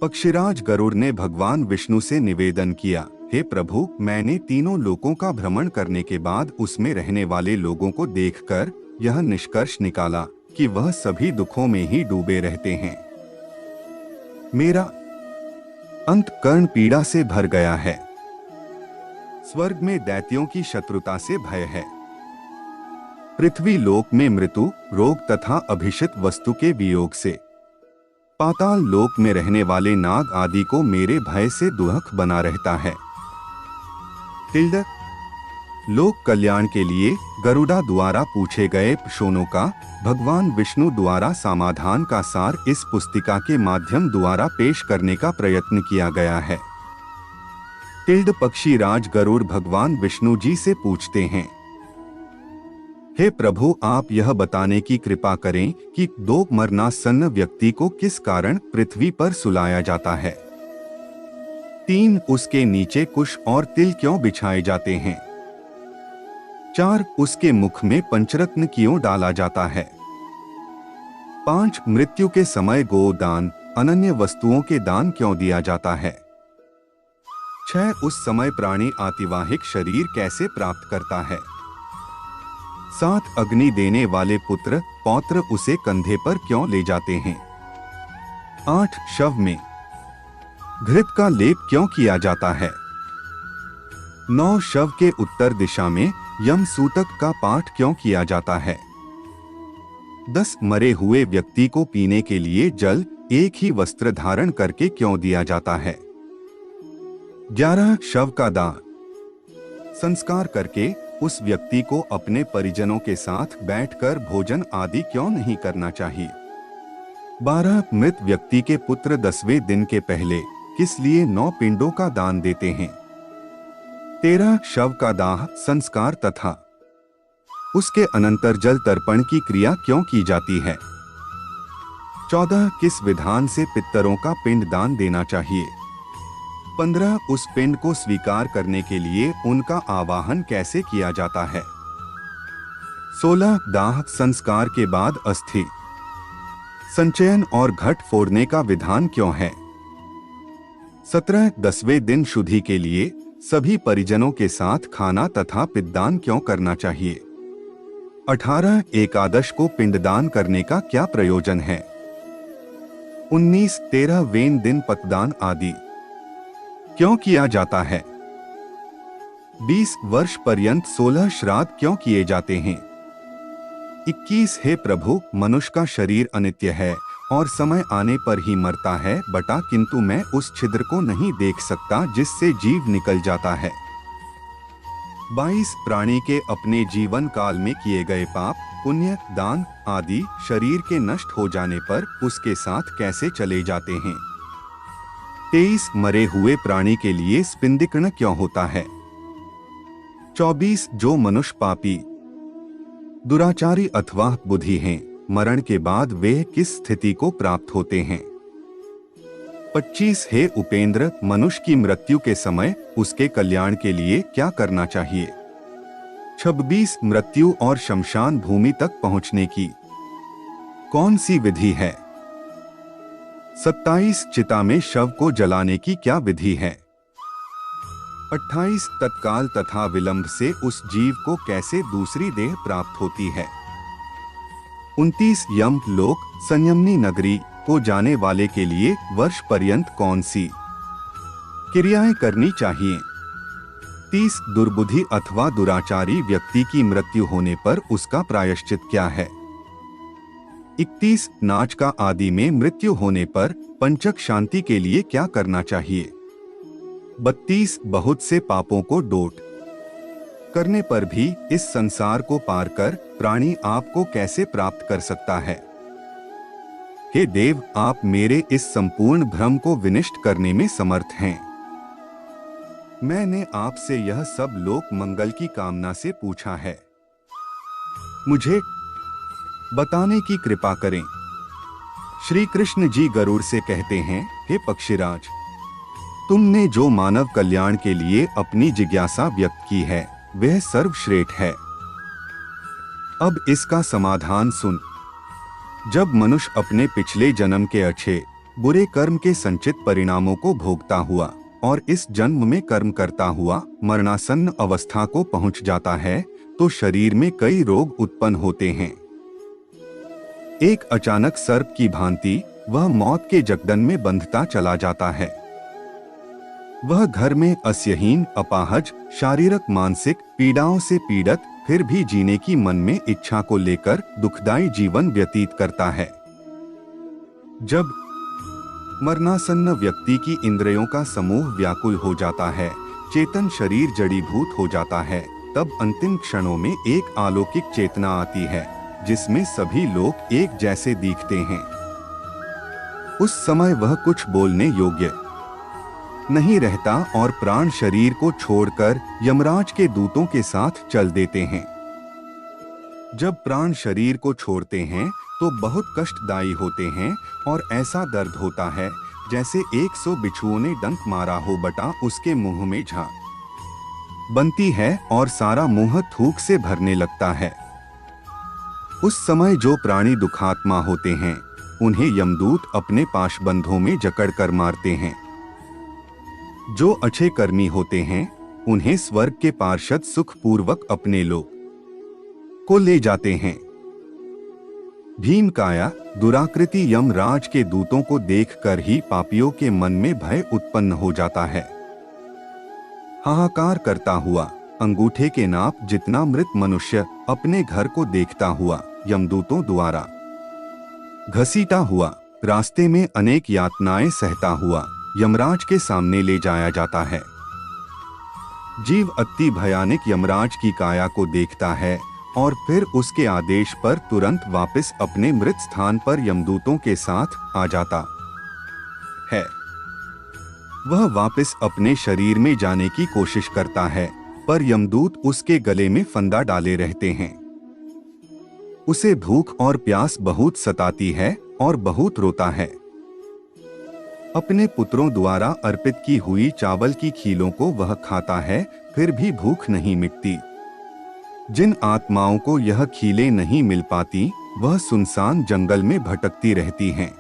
पक्षीराज गरुड़ ने भगवान विष्णु से निवेदन किया, हे प्रभु, मैंने तीनों लोकों का भ्रमण करने के बाद उसमें रहने वाले लोगों को देखकर यह निष्कर्ष निकाला कि वह सभी दुखों में ही डूबे रहते हैं। मेरा अंतःकरण पीड़ा से भर गया है। स्वर्ग में दैत्यों की शत्रुता से भय है। पृथ्वी लोक में मृत्यु, रोग तथा अभिषिक्त वस्तु के वियोग से, पाताल लोक में रहने वाले नाग आदि को मेरे भय से दुख बना रहता है। लोक कल्याण के लिए गरुड़ा द्वारा पूछे गए प्रश्नों का भगवान विष्णु द्वारा समाधान का सार इस पुस्तिका के माध्यम द्वारा पेश करने का प्रयत्न किया गया है। पक्षीराज गरुड़ भगवान विष्णु जी से पूछते हैं, हे प्रभु, आप यह बताने की कृपा करें कि दो मरणासन्न व्यक्ति को किस कारण पृथ्वी पर सुलाया जाता है। 3, उसके नीचे कुश और तिल क्यों बिछाए जाते हैं। 4, उसके मुख में पंचरत्न क्यों डाला जाता है। 5, मृत्यु के समय गोदान, अनन्य वस्तुओं के दान क्यों दिया जाता है। 6, उस समय प्राणी आतिवाहिक शरीर कैसे प्राप्त करता है। 7, अग्नि देने वाले पुत्र पौत्र उसे कंधे पर क्यों ले जाते हैं। 8, शव में घृत का लेप क्यों किया जाता है। 9, शव के उत्तर दिशा में यम सूतक का पाठ क्यों किया जाता है। 10, मरे हुए व्यक्ति को पीने के लिए जल एक ही वस्त्र धारण करके क्यों दिया जाता है। 11, शव का दाह संस्कार करके उस व्यक्ति को अपने परिजनों के साथ बैठकर भोजन आदि क्यों नहीं करना चाहिए। 12, मृत व्यक्ति के पुत्र 10वें दिन के पहले किस लिए 9 पिंडों का दान देते हैं। 13, शव का दाह संस्कार तथा उसके अनंतर जल तर्पण की क्रिया क्यों की जाती है। 14, किस विधान से पितरों का पिंड दान देना चाहिए। 15, उस पिंड को स्वीकार करने के लिए उनका आवाहन कैसे किया जाता है। 16, दाह संस्कार के बाद अस्थि संचयन और घट फोड़ने का विधान क्यों है। 17, 10वें दिन शुद्धि के लिए सभी परिजनों के साथ खाना तथा पिंडदान क्यों करना चाहिए। 18, एकादश को पिंडदान करने का क्या प्रयोजन है। 19, 13वें दिन पतदान आदि क्यों किया जाता है। 20 वर्ष पर्यंत 16 श्राद्ध क्यों किए जाते हैं। 21, हे प्रभु, मनुष्य का शरीर अनित्य है और समय आने पर ही मरता है बटा, किंतु मैं उस छिद्र को नहीं देख सकता जिससे जीव निकल जाता है। 22, प्राणी के अपने जीवन काल में किए गए पाप, पुण्य, दान आदि शरीर के नष्ट हो जाने पर उसके साथ कैसे चले जाते हैं। 23, मरे हुए प्राणी के लिए स्पिंदिकर्ण क्यों होता है। 24, जो मनुष्य पापी, दुराचारी अथवा बुद्धि हैं, मरण के बाद वे किस स्थिति को प्राप्त होते हैं। 25, हे उपेंद्र, मनुष्य की मृत्यु के समय उसके कल्याण के लिए क्या करना चाहिए। 26, मृत्यु और शमशान भूमि तक पहुंचने की कौन सी विधि है। 27, चिता में शव को जलाने की क्या विधि है। 28, तत्काल तथा विलंब से उस जीव को कैसे दूसरी देह प्राप्त होती है। 29, यम लोक संयमनी नगरी को जाने वाले के लिए वर्ष पर्यंत कौन सी क्रियाएं करनी चाहिए। 30, दुर्बुद्धि अथवा दुराचारी व्यक्ति की मृत्यु होने पर उसका प्रायश्चित क्या है। 31, नाच का आदि में मृत्यु होने पर पंचक शांति के लिए क्या करना चाहिए। 32, बहुत से पापों को डोट करने पर भी इस संसार को पार कर प्राणी आपको कैसे प्राप्त कर सकता है। हे देव, आप मेरे इस संपूर्ण भ्रम को विनष्ट करने में समर्थ हैं। मैंने आपसे यह सब लोक मंगल की कामना से पूछा है, मुझे बताने की कृपा करें। श्री कृष्ण जी गरुड़ से कहते हैं, हे पक्षीराज, तुमने जो मानव कल्याण के लिए अपनी जिज्ञासा व्यक्त की है वह सर्वश्रेष्ठ है। अब इसका समाधान सुन। जब मनुष्य अपने पिछले जन्म के अच्छे बुरे कर्म के संचित परिणामों को भोगता हुआ और इस जन्म में कर्म करता हुआ मरणासन्न अवस्था को पहुंच जाता है तो शरीर में कई रोग उत्पन्न होते हैं। एक अचानक सर्प की भांति वह मौत के जगदन में बंधता चला जाता है। वह घर में अस्यहीन, अपाहज, शारीरिक मानसिक पीड़ाओं से पीड़ित, फिर भी जीने की मन में इच्छा को लेकर दुखदायी जीवन व्यतीत करता है। जब मरणासन्न व्यक्ति की इंद्रियों का समूह व्याकुल हो जाता है, चेतन शरीर जड़ीभूत हो जाता है, तब अंतिम क्षणों में एक अलौकिक चेतना आती है जिसमें सभी लोग एक जैसे दिखते हैं। उस समय वह कुछ बोलने योग्य नहीं रहता और प्राण शरीर को छोड़कर यमराज के दूतों के साथ चल देते हैं। जब प्राण शरीर को छोड़ते हैं तो बहुत कष्टदायी होते हैं और ऐसा दर्द होता है जैसे 100 बिच्छुओं ने डंक मारा हो बटा उसके मुंह में झाग बनती है और सारा मुंह थूक से भरने लगता है। उस समय जो प्राणी दुखात्मा होते हैं उन्हें यमदूत अपने पाशबंधों में जकड़कर मारते हैं। जो अच्छे कर्मी होते हैं उन्हें स्वर्ग के पार्षद सुखपूर्वक अपने लोक को ले जाते हैं। भीमकाया दुराकृति यमराज के दूतों को देखकर ही पापियों के मन में भय उत्पन्न हो जाता है। हाहाकार करता हुआ अंगूठे के नाप जितना मृत मनुष्य अपने घर को देखता हुआ यमदूतों द्वारा घसीटा हुआ रास्ते में अनेक यातनाएं सहता हुआ यमराज के सामने ले जाया जाता है। जीव अति भयानक यमराज की काया को देखता है और फिर उसके आदेश पर तुरंत वापस अपने मृत स्थान पर यमदूतों के साथ आ जाता है। वह वापस अपने शरीर में जाने की कोशिश करता है पर यमदूत उसके गले में फंदा डाले रहते हैं। उसे भूख और प्यास बहुत सताती है और बहुत रोता है। अपने पुत्रों द्वारा अर्पित की हुई चावल की खीलों को वह खाता है, फिर भी भूख नहीं मिटती। जिन आत्माओं को यह खीलें नहीं मिल पाती वह सुनसान जंगल में भटकती रहती हैं।